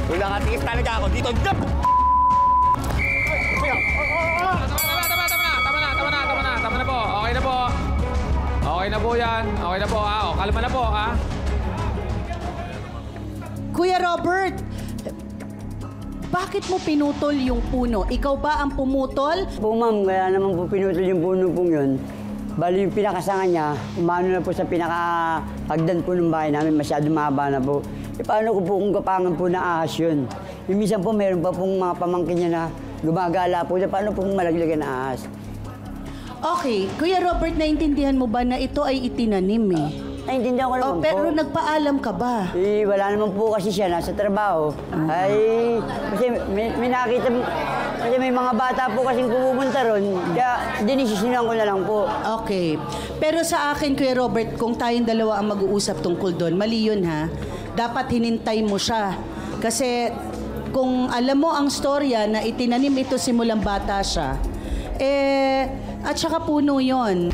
Kung nakatiis talaga ako dito. Tama na po. Okay na po. Okay na po yan. Okay na po, ha? O, kalma na po, ha? Kuya Robert, bakit mo pinutol yung puno? Ikaw ba ang pumutol? Po ma'am, kaya naman po pinutol yung puno pong yun. Bali yung pinakasanga niya, umano na po sa pinakahagdan po ng bahay namin, masyado mahaba na po. E paano ko po kung kapangan po na ahas yun? Yung minsan po meron pa pong mga pamangkin niya na gumagala po, paano po malaglagan na ahas? Okay, Kuya Robert, naintindihan mo ba na ito ay itinanim eh? Naintindihan ko naman Pero po. nagpaalam ka ba? Eh, wala naman po kasi siya, nasa trabaho. Ay, kasi may nakita, kasi may mga bata po kasing pupunta ron, kaya dinisisinan ko na lang po. Okay. Pero sa akin, Kuya Robert, kung tayong dalawa ang mag-uusap tungkol doon, mali yun ha. Dapat hinintay mo siya. Kasi kung alam mo ang storya na itinanim ito simulang bata siya, at saka puno yon.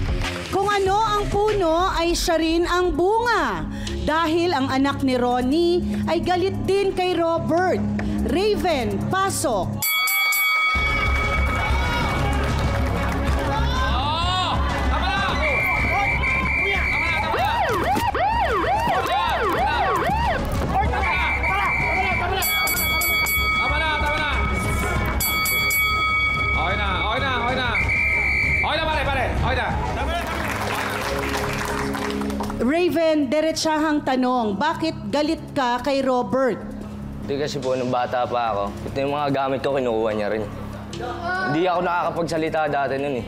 Kung ano ang puno ay siya rin ang bunga. Dahil ang anak ni Ronnie ay galit din kay Robert. Raven, pasok. Raven, diretsahang tanong, bakit galit ka kay Robert? Hindi kasi po, nung bata pa ako, ito yung mga gamit ko, kinukuha niya rin. Hindi ako nakakapagsalita dati nun eh.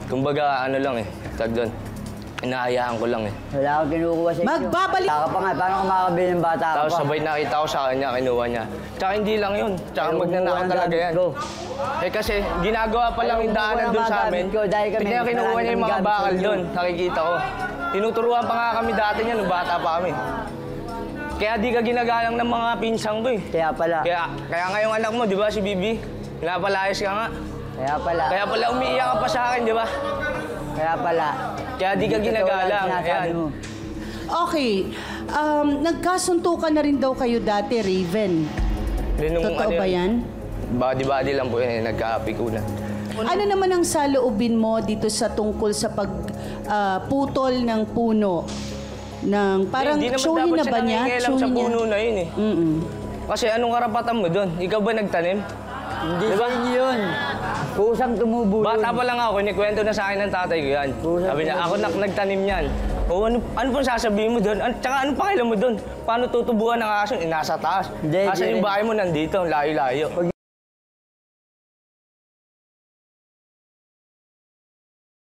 Kumbaga, ano lang eh, tag doon. Inaayaan ko lang eh. Wala akong kinukuha sa inyo. Magbabalik! Bata ka pa nga, paano ka makakabili ng bata ka Tapos pa? sabay nakita ko sa kanya, kinuha niya. Tsaka hindi lang yun, tsaka Ayaw magnanakaw kumuha ng talaga gamit yan. ko. Eh kasi, ginagawa pa lang Ayaw yung daanan kumuha ng doon mga sa amin. gamit ko dahil kami, Kaya kinukuha marami niya yung kaming mga gamit sa bakal inyo. doon, nakikita ko. Tinuturuan pa nga kami dati niya nung bata pa kami. Kaya di ka ginagalang ng mga pinsang ko eh. Kaya pala. Kaya ngayong anak mo, di ba si Bibi? Pinapalayas ka nga. Kaya pala. Kaya pala umiiyak ka pa sa akin, di ba? Kaya pala. Kaya di ka ginagalang. Sinasabi Ayan. mo. Okay, nagkasuntukan na rin daw kayo dati, Raven. Totoo ba yan? Body-body lang po yun eh, nagkapikunan. Ano naman ang saloobin mo dito sa tungkol sa pagputol ng puno? Parang Hindi naman tsuhin dapat na siya ba niya? nangingialam sa Tsuhin niya? puno na yun eh. Kasi anong karapatan mo doon? Ikaw ba nagtanim? Hindi sa inyo yun. Kusang tumubo yun. Bata pa lang ako, kinikwento na sa akin ng tatay ko yan. Sabi niya, ako nagtanim yan. O ano pong sasabihin mo doon? Tsaka ano pakialam mo doon? Paano tutubuan ng aso? Nasa taas. Hindi, Asan hindi. yung bahay mo nandito, layo-layo.